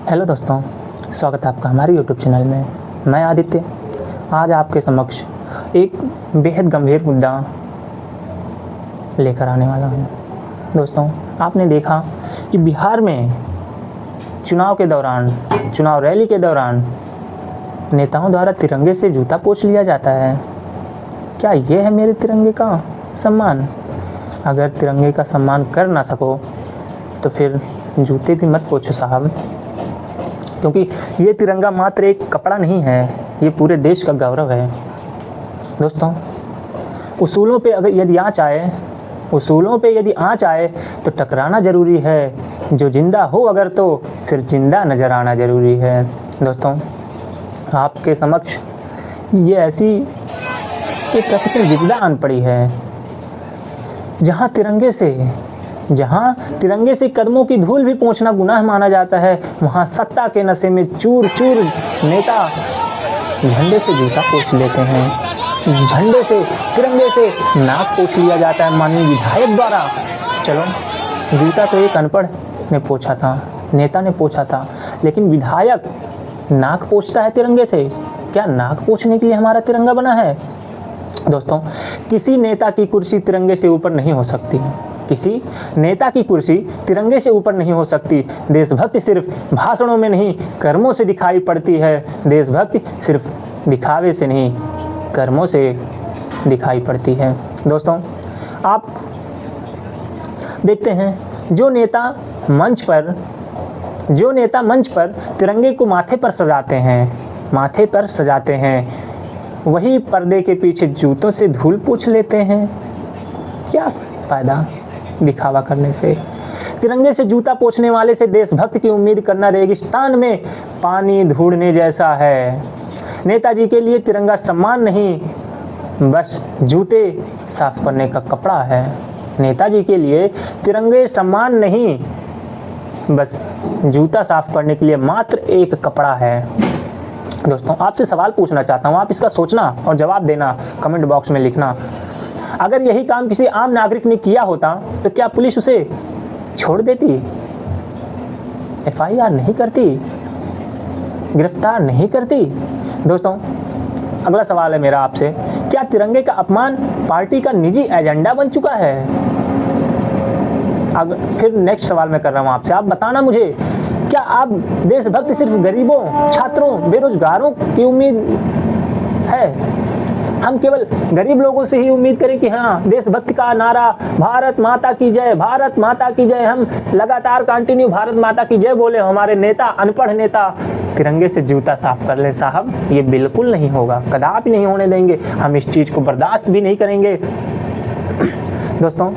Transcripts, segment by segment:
Hello दोस्तों, स्वागत है आपका हमारे यूट्यूब चैनल में। मैं आदित्य आज आपके समक्ष एक बेहद गंभीर मुद्दा लेकर आने वाला हूँ। दोस्तों, आपने देखा कि बिहार में चुनाव रैली के दौरान नेताओं द्वारा तिरंगे से जूता पोंछ लिया जाता है। क्या ये है मेरे तिरंगे का सम्मान? अगर तिरंगे का सम्मान कर ना सको तो फिर जूते भी मत पोंछो साहब, क्योंकि ये तिरंगा मात्र एक कपड़ा नहीं है, ये पूरे देश का गौरव है। दोस्तों, उसूलों पे यदि आँच आए तो टकराना ज़रूरी है। जो जिंदा हो अगर तो फिर जिंदा नज़र आना ज़रूरी है। दोस्तों, आपके समक्ष ये ऐसी एक कह सकते हैं विपदा आन पड़ी है, जहाँ तिरंगे से कदमों की धूल भी पोंछना गुनाह माना जाता है, वहाँ सत्ता के नशे में चूर चूर नेता झंडे से जूता पोंछ लेते हैं। झंडे से, तिरंगे से नाक पोंछ लिया जाता है माननीय विधायक द्वारा। चलो, जूता तो एक अनपढ़ ने पोंछा था, नेता ने पोंछा था, लेकिन विधायक नाक पोंछता है तिरंगे से। क्या नाक पोंछने के लिए हमारा तिरंगा बना है? दोस्तों, किसी नेता की कुर्सी तिरंगे से ऊपर नहीं हो सकती। किसी नेता की कुर्सी तिरंगे से ऊपर नहीं हो सकती। देशभक्ति सिर्फ भाषणों में नहीं, कर्मों से दिखाई पड़ती है। देशभक्ति सिर्फ दिखावे से नहीं, कर्मों से दिखाई पड़ती है। दोस्तों, आप देखते हैं जो नेता मंच पर तिरंगे को माथे पर सजाते हैं, वही पर्दे के पीछे जूतों से धूल पोंछ लेते हैं। क्या फायदा दिखावा करने से? तिरंगे से जूता पोंछने वाले से देशभक्त की उम्मीद करना रेगिस्तान में पानी ढूंढने जैसा है। नेताजी के लिए तिरंगा सम्मान नहीं, बस जूते साफ करने का कपड़ा है। नेताजी के लिए तिरंगे सम्मान नहीं, बस जूता साफ करने के लिए मात्र एक कपड़ा है। दोस्तों, आपसे सवाल पूछना चाहता हूँ, आप इसका सोचना और जवाब देना, कमेंट बॉक्स में लिखना। अगर यही काम किसी आम नागरिक ने किया होता तो क्या पुलिस उसे छोड़ देती? FIR नहीं करती? गिरफ्तार नहीं करती? दोस्तों, अगला सवाल है मेरा आपसे, क्या तिरंगे का अपमान पार्टी का निजी एजेंडा बन चुका है? फिर नेक्स्ट सवाल मैं कर रहा हूँ आपसे, आप बताना मुझे, क्या आप देशभक्ति सिर्फ गरीबों, छात्रों, बेरोजगारों की उम्मीद है? हम केवल गरीब लोगों से ही उम्मीद करें कि हाँ, देशभक्ति का नारा भारत माता की जय, भारत माता की जय, हम लगातार कंटिन्यू भारत माता की जय बोले, हमारे नेता, अनपढ़ नेता तिरंगे से जूता साफ कर ले? साहब, ये बिल्कुल नहीं होगा, कदापि नहीं होने देंगे। हम इस चीज़ को बर्दाश्त भी नहीं करेंगे। दोस्तों,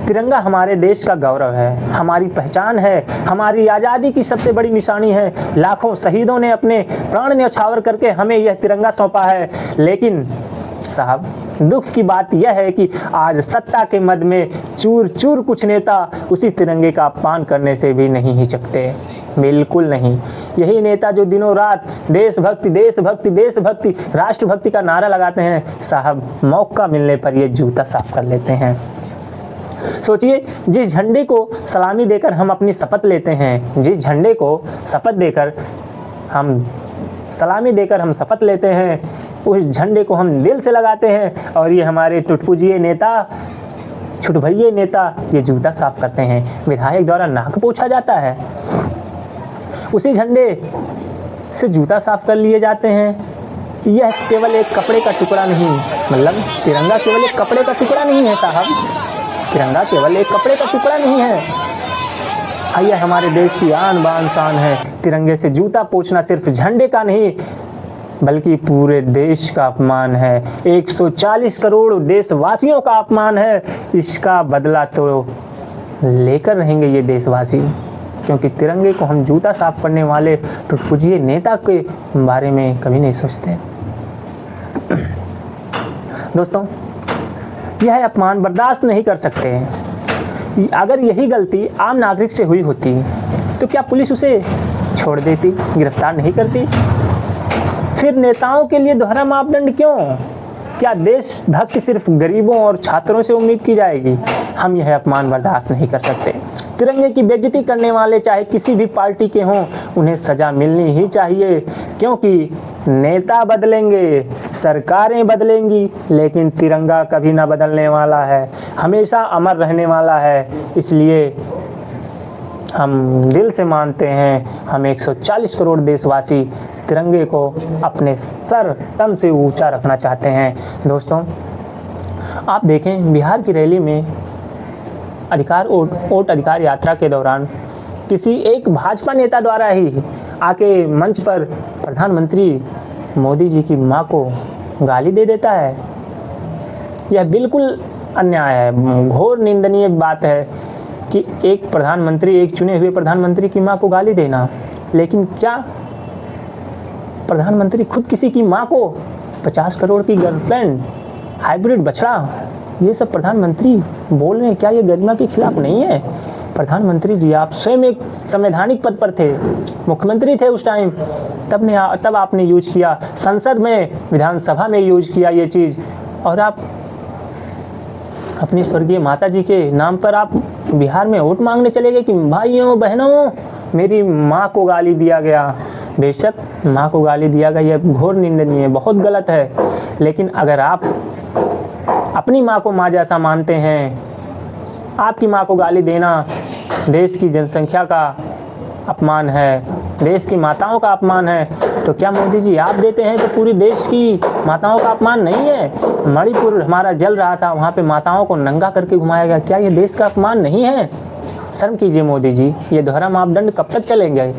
तिरंगा हमारे देश का गौरव है, हमारी पहचान है, हमारी आज़ादी की सबसे बड़ी निशानी है। लाखों शहीदों ने अपने प्राण न्यौछावर करके हमें यह तिरंगा सौंपा है। लेकिन साहब, दुख की बात यह है कि आज सत्ता के मद में चूर चूर कुछ नेता उसी तिरंगे का अपमान करने से भी नहीं हिचकते, बिल्कुल नहीं। यही नेता जो दिनों रात देशभक्ति देशभक्ति देशभक्ति राष्ट्रभक्ति का नारा लगाते हैं, साहब मौका मिलने पर ये जूता साफ कर लेते हैं। सोचिए, जिस झंडे को सलामी देकर हम अपनी शपथ लेते हैं, जिस झंडे को सलामी देकर हम शपथ लेते हैं, उस झंडे को हम दिल से लगाते हैं, और ये हमारे टुटपुजिए नेता, छुटभइये नेता ये जूता साफ करते हैं। विधायक द्वारा नाक पोंछा जाता है, उसी झंडे से जूता साफ कर लिए जाते हैं। यह केवल एक कपड़े का टुकड़ा नहीं, मतलब तिरंगा केवल एक कपड़े का टुकड़ा नहीं है साहब, तिरंगा केवल एक कपड़े का टुकड़ा नहीं है, यह हमारे देश की आन बान शान है। तिरंगे से जूता पोंछना सिर्फ झंडे का नहीं, बल्कि पूरे देश का अपमान है। 140 करोड़ देशवासियों का अपमान है। इसका बदला तो लेकर रहेंगे ये देशवासी, क्योंकि तिरंगे को हम जूता साफ करने वाले टुटपुजिए नेता के बारे में कभी नहीं सोचते। दोस्तों, यह अपमान बर्दाश्त नहीं कर सकते। अगर यही गलती आम नागरिक से हुई होती तो क्या पुलिस उसे छोड़ देती, गिरफ्तार नहीं करती? फिर नेताओं के लिए दोहरा मापदंड क्यों? क्या देशभक्ति सिर्फ गरीबों और छात्रों से उम्मीद की जाएगी? हम यह अपमान बर्दाश्त नहीं कर सकते। तिरंगे की बेइज्जती करने वाले चाहे किसी भी पार्टी के हों, उन्हें सज़ा मिलनी ही चाहिए, क्योंकि नेता बदलेंगे, सरकारें बदलेंगी, लेकिन तिरंगा कभी ना बदलने वाला है, हमेशा अमर रहने वाला है। इसलिए हम दिल से मानते हैं, हम 140 करोड़ देशवासी तिरंगे को अपने सर तन से ऊंचा रखना चाहते हैं। दोस्तों, आप देखें बिहार की रैली में वोट अधिकार यात्रा के दौरान किसी एक भाजपा नेता द्वारा ही आके मंच पर प्रधानमंत्री मोदी जी की मां को गाली दे देता है। यह बिल्कुल अन्याय है, घोर निंदनीय बात है कि एक प्रधानमंत्री, एक चुने हुए प्रधानमंत्री की मां को गाली देना। लेकिन क्या प्रधानमंत्री खुद किसी की मां को 50 करोड़ की गर्लफ्रेंड, हाइब्रिड बछड़ा, ये सब प्रधानमंत्री बोल रहे हैं? क्या ये गरिमा के खिलाफ नहीं है? प्रधानमंत्री जी, आप स्वयं एक संवैधानिक पद पर थे, मुख्यमंत्री थे उस टाइम, तब आपने यूज किया, संसद में, विधानसभा में यूज किया ये चीज़, और आप अपनी स्वर्गीय माता जी के नाम पर आप बिहार में वोट मांगने चले गए कि भाइयों बहनों मेरी माँ को गाली दिया गया। बेशक माँ को गाली दिया गया, यह घोर निंदनीय है, बहुत गलत है। लेकिन अगर आप अपनी माँ को माँ जैसा मानते हैं, आपकी माँ को गाली देना देश की जनसंख्या का अपमान है, देश की माताओं का अपमान है, तो क्या मोदी जी आप देते हैं तो पूरी देश की माताओं का अपमान नहीं है? मणिपुर हमारा जल रहा था, वहाँ पे माताओं को नंगा करके घुमाया गया, क्या ये देश का अपमान नहीं है? शर्म कीजिए मोदी जी, ये दोहरा मापदंड कब तक चलेंगे?